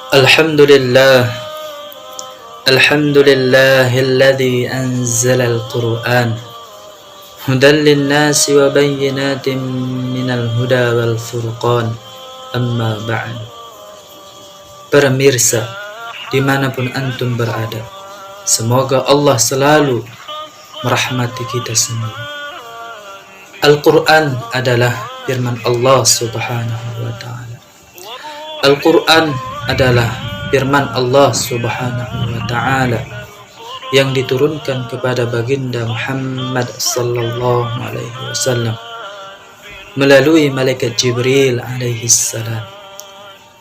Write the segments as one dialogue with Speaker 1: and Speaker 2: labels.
Speaker 1: Alhamdulillah, alhamdulillahilladzi anzalal Qur'an hudan linnasi wa bayyinatin minal huda wal furqan. Amma ba'd. Pemirsa, dimanapun antum berada, semoga Allah selalu merahmati kita semua. Al-Quran adalah firman Allah subhanahu wa ta'ala. Al-Quran adalah firman Allah subhanahu wa ta'ala yang diturunkan kepada baginda Muhammad sallallahu alaihi wasallam melalui malaikat Jibril alaihi salam.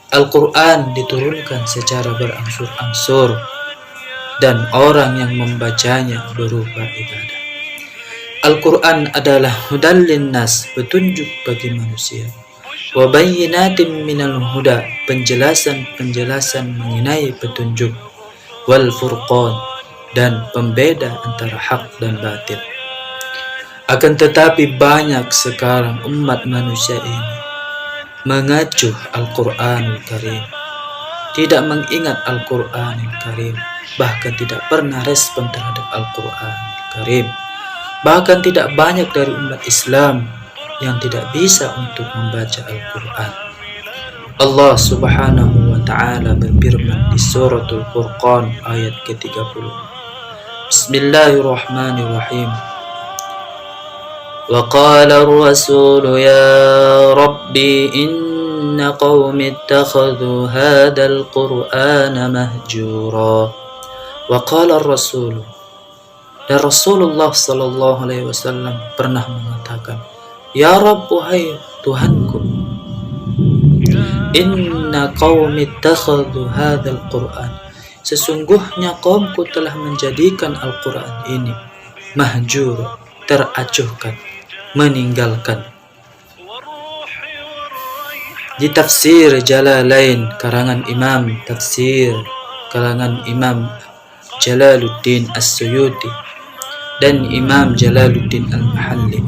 Speaker 1: Al-Quran diturunkan secara berangsur-angsur dan orang yang membacanya berupa ibadah. Al-Quran adalah hudan linnas, petunjuk bagi manusia, wa bayyinatin minal huda, penjelasan mengenai petunjuk, wal furqan, dan pembeda antara hak dan batil. Akan tetapi banyak sekarang umat manusia ini mengacuh Al-Quranul Karim, tidak mengingat Al-Quranul Karim, bahkan tidak pernah respon terhadap Al-Quranul Karim. Bahkan tidak banyak dari umat Islam yang tidak bisa untuk membaca Al-Quran. Allah subhanahu wa ta'ala berfirman di suratul Furqan ayat ke-30. Bismillahirrahmanirrahim. Wa qala ar-rasulu ya rabbi inna qawmi ittakhadhu hadal qur'ana mahjura. Wa qala ar-rasulu, dan Rasulullah sallallahu alaihi wasallam pernah mengatakan, ya Rabb, wahai Tuhanku, inna qaumi ittakhadhu hadzal Qur'an, sesungguhnya kaumku telah menjadikan Al-Quran ini mahjur, teracuhkan, meninggalkan. Di tafsir Jalalain karangan Imam Tafsir kalangan Imam Jalaluddin As-Suyuti dan Imam Jalaluddin Al-Mahalli,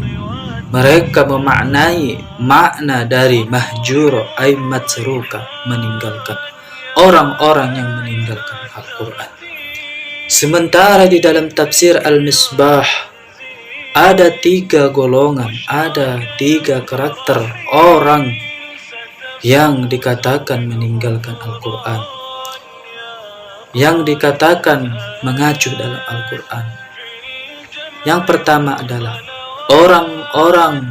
Speaker 1: mereka memaknai makna dari mahjur ay matruka, meninggalkan, orang-orang yang meninggalkan Al-Quran. Sementara di dalam tafsir Al-Misbah ada 3 golongan, ada 3 karakter orang yang dikatakan meninggalkan Al-Quran, yang dikatakan mengacu dalam Al-Quran. Yang pertama adalah orang-orang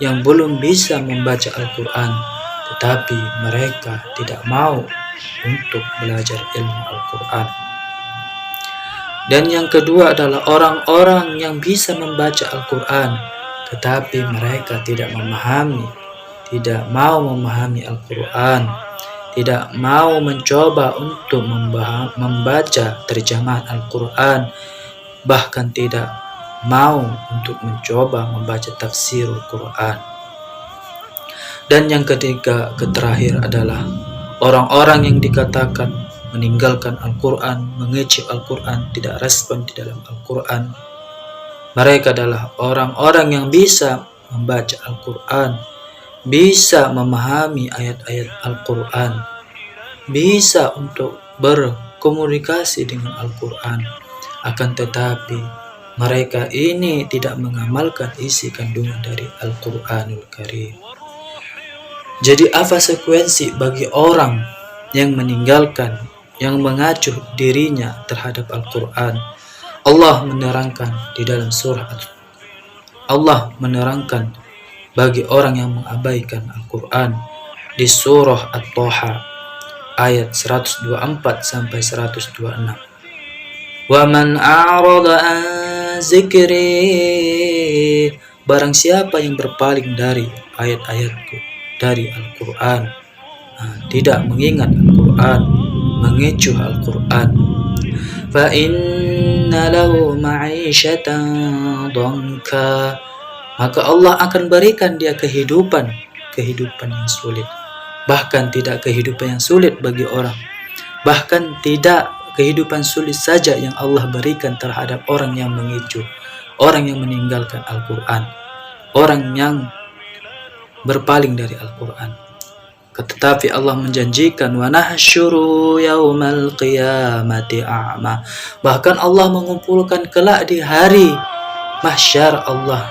Speaker 1: yang belum bisa membaca Al-Quran, tetapi mereka tidak mau untuk belajar ilmu Al-Quran. Dan yang kedua adalah orang-orang yang bisa membaca Al-Quran, tetapi mereka tidak memahami, tidak mau memahami Al-Quran, tidak mau mencoba untuk membaca terjemahan Al-Quran, bahkan tidak mau untuk mencoba membaca tafsir Al-Quran. Dan yang ketiga, terakhir adalah orang-orang yang dikatakan meninggalkan Al-Quran, mengecek Al-Quran, tidak respon di dalam Al-Quran. Mereka adalah orang-orang yang bisa membaca Al-Quran, bisa memahami ayat-ayat Al-Quran, bisa untuk berkomunikasi dengan Al-Quran, akan tetapi mereka ini tidak mengamalkan isi kandungan dari Al-Quranul Karim. Jadi apa konsekuensi bagi orang yang meninggalkan, yang mengacuh dirinya terhadap Al-Quran? Allah menerangkan di dalam surah, Allah menerangkan bagi orang yang mengabaikan Al-Quran di surah At-Taha ayat 124 sampai 126. Wa man a'rada an zikri, barang siapa yang berpaling dari ayat-ayatku, dari Al-Quran, tidak mengingat Al-Quran, mengecuh Al-Quran, fa inna lahu ma'isyatan dhanka, maka Allah akan berikan dia kehidupan yang sulit. Bahkan tidak kehidupan yang sulit bagi orang, bahkan tidak kehidupan sulit saja yang Allah berikan terhadap orang yang mengecuh, orang yang meninggalkan Al-Quran, orang yang berpaling dari Al-Quran. Tetapi Allah menjanjikan wa nahsyuru yaumal qiyamati a'ma. Bahkan Allah mengumpulkan kelak di hari mahsyar, Allah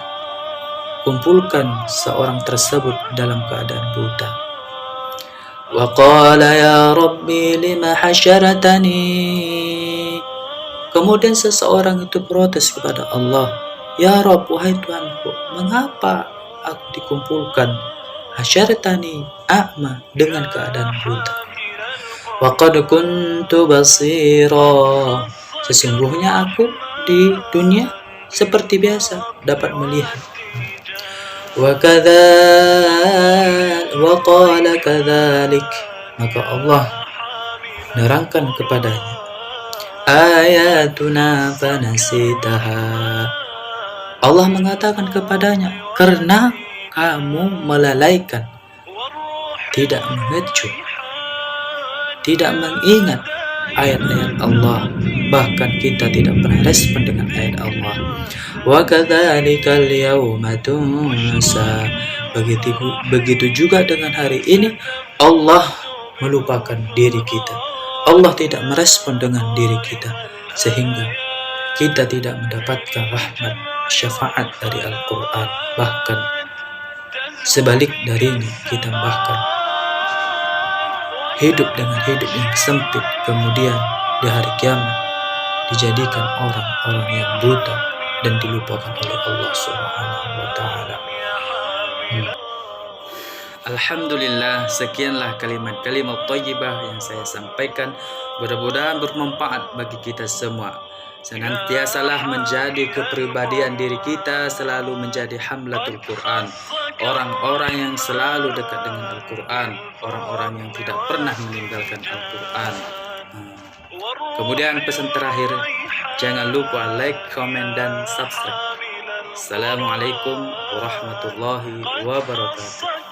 Speaker 1: kumpulkan seorang tersebut dalam keadaan buta. Wa qala ya rabbi lima hasyartani. Kemudian seseorang itu protes kepada Allah, ya Rabb, wahai Tuhanku, mengapa aku dikumpulkan hasyartani a'ma, dengan keadaan buta? Wa qad kuntu basira. Sesungguhnya aku di dunia seperti biasa dapat melihat. Wa qala kadzalik. Maka Allah menerangkan kepadanya, ayatuna fanasitaha. Allah mengatakan kepadanya, karena kamu melalaikan, tidak mengecu, tidak mengingat ayat-ayat Allah, bahkan kita tidak pernah respon dengan ayat Allah. Wa kadzalikal yauma tunsa. Begitu juga dengan hari ini Allah melupakan diri kita. Allah tidak merespon dengan diri kita, sehingga kita tidak mendapatkan rahmat syafaat dari Al-Quran. Bahkan sebalik darinya, kita bahkan hidup dengan hidup yang sempit, kemudian di hari kiamat dijadikan orang-orang yang buta dan dilupakan oleh Allah Subhanahu wa Ta'ala. Alhamdulillah, sekianlah kalimat-kalimat thayyibah yang saya sampaikan. Mudah-mudahan bermanfaat bagi kita semua. Senantiasalah menjadi kepribadian diri kita selalu menjadi hamlatul Quran, orang-orang yang selalu dekat dengan Al-Quran, orang-orang yang tidak pernah meninggalkan Al-Quran. Kemudian pesan terakhir, jangan lupa like, comment, dan subscribe. Assalamualaikum warahmatullahi wabarakatuh.